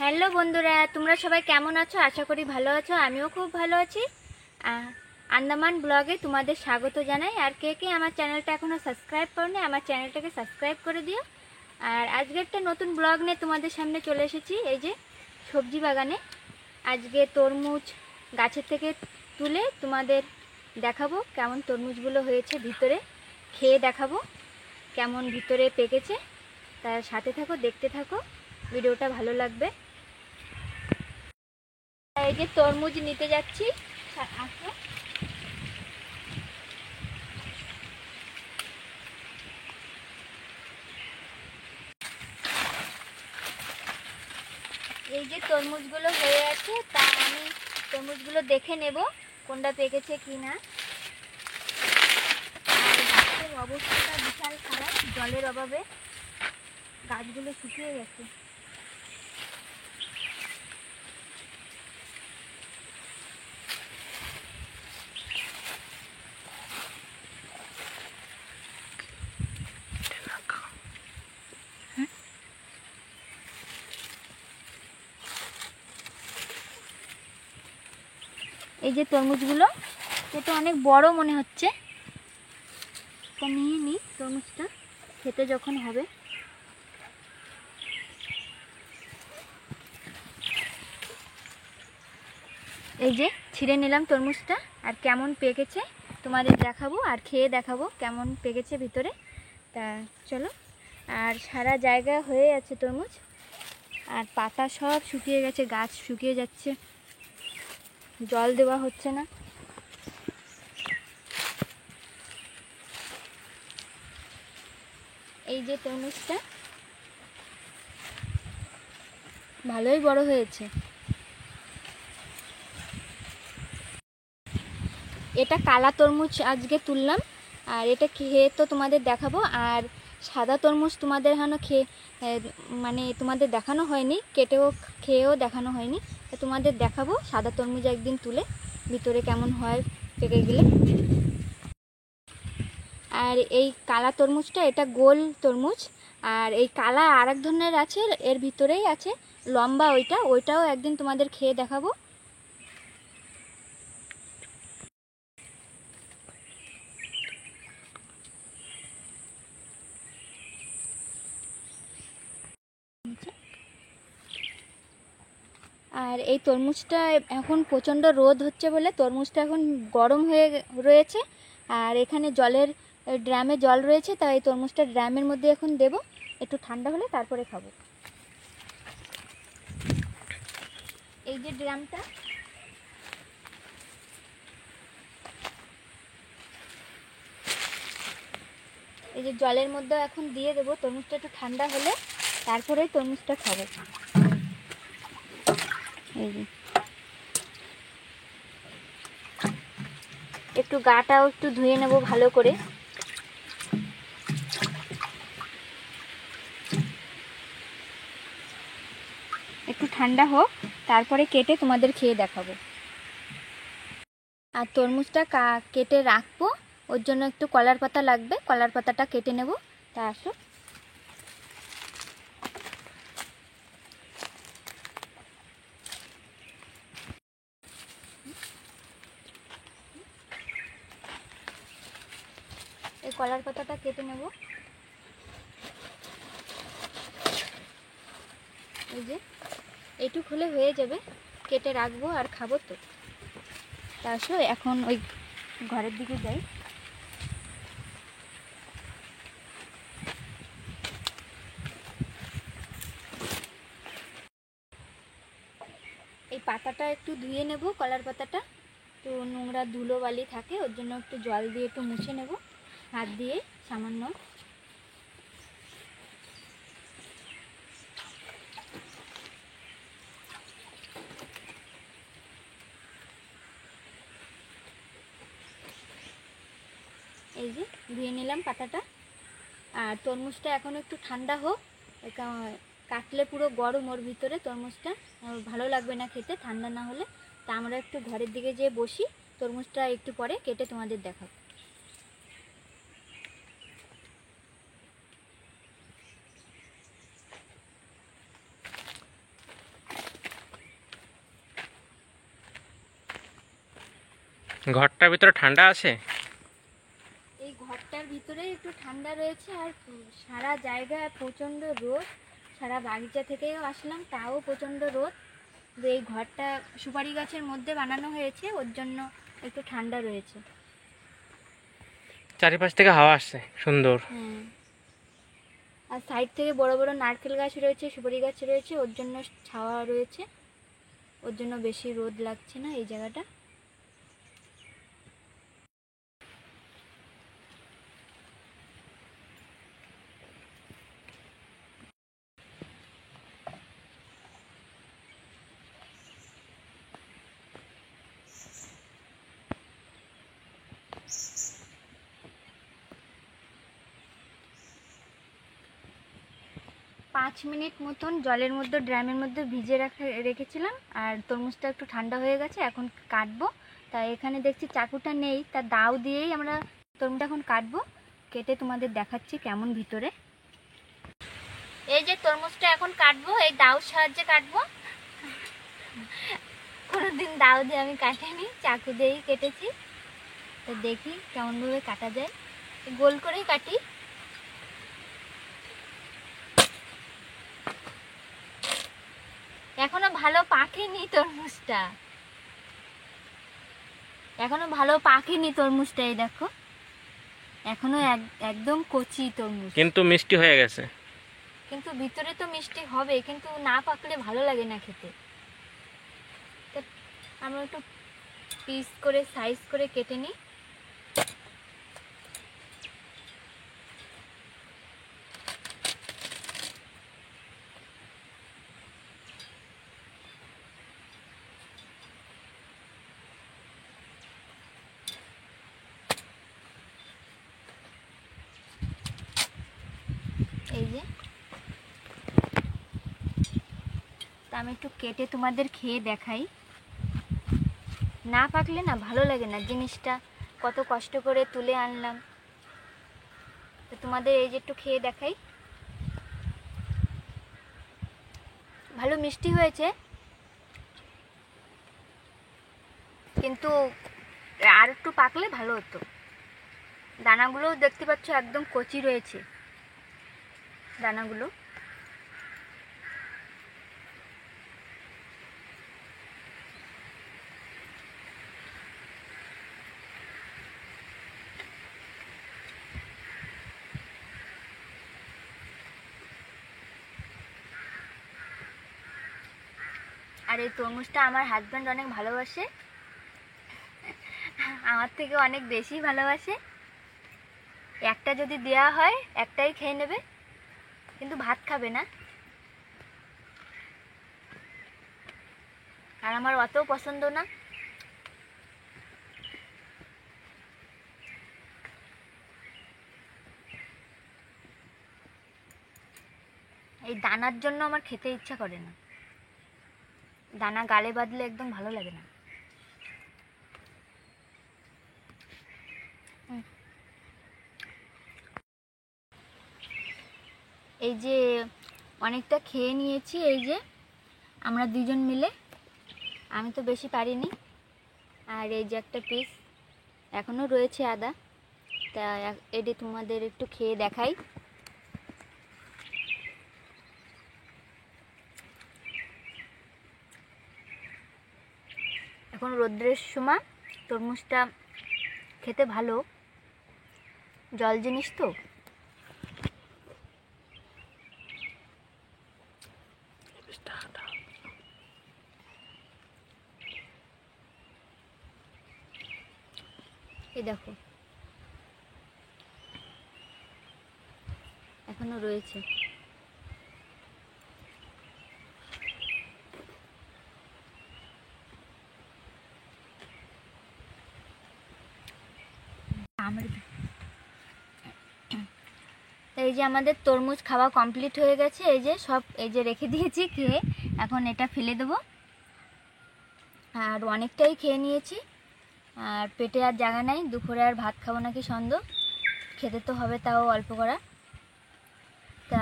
Hello বন্ধুরা, তোমরা সবাই কেমন আছো? আশা করি ভালো আছো। আমিও খুব ভালো আছি। আন্দামান ব্লগে তোমাদের স্বাগত জানাই। আর কে কে আমার চ্যানেলটা এখনও সাবস্ক্রাইব করোনি, আমার চ্যানেলটাকে সাবস্ক্রাইব করে দিও। আর আজকে একটা নতুন ব্লগ নিয়ে তোমাদের সামনে চলে এসেছি। এই যে সবজি বাগানে আজকে তরমুজ গাছের থেকে তুলে তোমাদের দেখাবো কেমন তরমুজগুলো হয়েছে, ভিতরে খেয়ে দেখাবো কেমন ভিতরে পেকেছে। তার সাথে থাকো, দেখতে থাকো, ভিডিওটা ভালো লাগবে। এই যে তরমুজ নিতে যাচ্ছি, আসো। এই যে তরমুজগুলো হয়ে আছে, তা আমি তরমুজগুলো দেখে নেব কোনটা পেকেছে কি না। আর গাছের অবস্থাটা বিশাল খারাপ, জলের অভাবে গাছগুলো শুকিয়ে গেছে। এই যে তরমুজগুলো, এটা অনেক বড় মনে হচ্ছে। এটা নিয়ে নিই, তরমুজটা খেতে যখন হবে। এই যে ছিঁড়ে নিলাম তরমুজটা, আর কেমন পেকেছে তোমাদের দেখাবো আর খেয়ে দেখাবো কেমন পেকেছে ভিতরে। তা চলো। আর সারা জায়গা হয়ে আছে তরমুজ, আর পাতা সব শুকিয়ে গেছে, গাছ শুকিয়ে যাচ্ছে, জল দেওয়া হচ্ছে না। এই যে তরমুজটা ভালোই বড় হয়েছে। এটা কালা তরমুজ আজকে তুললাম, আর এটা খেয়ে তো তোমাদের দেখাবো। আর সাদা তরমুজ তোমাদের এখনো মানে তোমাদের দেখানো হয়নি, কেটেও খেয়েও দেখানো হয়নি। তো তোমাদের দেখাবো সাদা তরমুজ একদিন তুলে ভিতরে কেমন হয় পেকে গেলে। আর এই কালা তরমুজটা, এটা গোল তরমুজ। আর এই কালা আর এক ধরনের আছে, এর ভিতরেই আছে লম্বা, ওইটাও একদিন তোমাদের খেয়ে দেখাবো। আর এই তরমুজটা এখন প্রচণ্ড রোদ হচ্ছে বলে তরমুজটা এখন গরম হয়ে রয়েছে। আর এখানে ড্রামে জল রয়েছে, তাই এই তরমুজটা ড্রামের মধ্যে এখন দেব, একটু ঠান্ডা হলে তারপরে খাবো। এই যে ড্রামটা, এই যে জলের মধ্যে এখন দিয়ে দেবো। তরমুজটা একটু ঠান্ডা হলে তারপরেই তরমুজটা খাবো। এই যে একটু গাটাও একটু ধুয়ে নেব ভালো করে। একটু ঠান্ডা হোক, তারপরে কেটে তোমাদের খেয়ে দেখাবো। আর তরমুজটা কেটে রাখবো, ওর জন্য একটু কলার পাতা লাগবে, কলার পাতাটা কেটে নেব। তা আসো। এই কলার পাতাটা কেটে নেব। এই যে এইটুক হলে হয়ে যাবে, কেটে রাখবো আর খাবো তো। তা আসো এখন ওই ঘরের দিকে যাই। এই পাতাটা একটু ধুয়ে নেব, কলার পাতাটা একটু নোংরা ধুলো বালি থাকে, ওর জন্য একটু জল দিয়ে একটু মুছে নেব হাত দিয়ে সামান্য। এই যে ধুয়ে নিলাম পাতাটা। আর তরমুজটা এখন একটু ঠান্ডা হোক, কাটলে পুরো গরম ওর ভিতরে তরমুজটা, ভালো লাগবে না খেতে ঠান্ডা না হলে। তা আমরা একটু ঘরের দিকে যেয়ে বসি, তরমুজটা একটু পরে কেটে তোমাদের দেখাবো। ঘরটার ভিতরে ঠান্ডা আছে? এই ঘরটার ভিতরে একটু ঠান্ডা রয়েছে, আর সারা জায়গায় প্রচণ্ড রোদ। সারা বাগিচা থেকেও আসলাম, তাও প্রচণ্ড রোদ। তো এই ঘরটা সুপারি গাছের মধ্যে বানানো হয়েছে, ওর জন্য একটু ঠান্ডা রয়েছে। চারিপাশ থেকে হাওয়া আসছে সুন্দর। হ্যাঁ, আর সাইড থেকে বড় বড় নারকেল গাছ রয়েছে, সুপারি গাছ রয়েছে, ওর জন্য ছাওয়া রয়েছে, ওর জন্য বেশি রোদ লাগছে না এই জায়গাটা। পাঁচ মিনিট মতন জলের মধ্যে, ড্রামের মধ্যে ভিজে রেখেছিলাম, আর তরমুজটা একটু ঠান্ডা হয়ে গেছে, এখন কাটবো। তাই এখানে দেখছি চাকুটা নেই, তা দাও দিয়েই আমরা তরমুজটা এখন কাটবো। কেটে তোমাদের দেখাচ্ছি কেমন ভিতরে। এই যে তরমুজটা এখন কাটবো, এই দাও সাহায্যে কাটবো। কোনোদিন দাও দিয়ে আমি কাটিনি, চাকু দিয়েই কেটেছি। তো দেখি কেমনভাবে কাটা যায়, গোল করেই কাটি। এখনো ভালো পাকেনি তরমুজটা, এখনো ভালো পাকেনি তরমুজটা, এই দেখো এখনো একদম কচি তরমুজ, কিন্তু মিষ্টি হয়ে গেছে। কিন্তু ভিতরে তো মিষ্টি হবে, কিন্তু না পাকলে ভালো লাগে না খেতে। তো আমরা একটু পিস করে সাইজ করে কেটে নিই। এই যে তা আমি একটু কেটে তোমাদের খেয়ে দেখাই। না পাকলে না ভালো লাগে না জিনিসটা, কত কষ্ট করে তুলে আনলাম। তো তোমাদের এই যে একটু খেয়ে দেখাই। ভালো মিষ্টি হয়েছে, কিন্তু আর একটু পাকলে ভালো হতো। দানাগুলোও দেখতে পাচ্ছ একদম কচি রয়েছে দানাগুলো। আর এই তরমুজটা আমার হাজব্যান্ড অনেক ভালোবাসে, আমার থেকে অনেক বেশি ভালোবাসে। একটা যদি দেওয়া হয় একটাই খেয়ে নেবে, কিন্তু ভাত খাবে না। আর আমার অত পছন্দ না। এই দানার জন্য আমার খেতে ইচ্ছা করে না, দানা গালে বাঁধলে একদম ভালো লাগে না। এই যে অনেকটা খেয়ে নিয়েছি, এই যে আমরা দুজন মিলে, আমি তো বেশি পারিনি। আর এই যে একটা পিস এখনও রয়েছে আদা, তা এটি তোমাদের একটু খেয়ে দেখাই। এখন রোদ্রের সময় তরমুজটা খেতে ভালো, জল জিনিস তো। এই দেখো এখনো রয়েছে। এই যে আমাদের তরমুজ খাওয়া কমপ্লিট হয়ে গেছে, এই যে সব এই যে রেখে দিয়েছি খেয়ে, এখন এটা ফেলে দেবো। আর অনেকটাই খেয়ে নিয়েছি, আর পেটে আর জায়গা নাই, দুপুরে আর ভাত খাবো নাকি সন্দেহ, খেতে তো হবে তাও অল্প করা। তা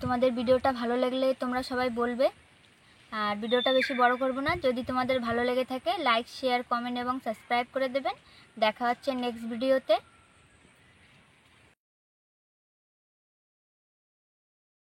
তোমাদের ভিডিওটা ভালো লাগলে তোমরা সবাই বলবে, আর ভিডিওটা বেশি বড় করব না। যদি তোমাদের ভালো লেগে থাকে লাইক শেয়ার কমেন্ট এবং সাবস্ক্রাইব করে দেবেন। দেখা হচ্ছে নেক্সট ভিডিওতে।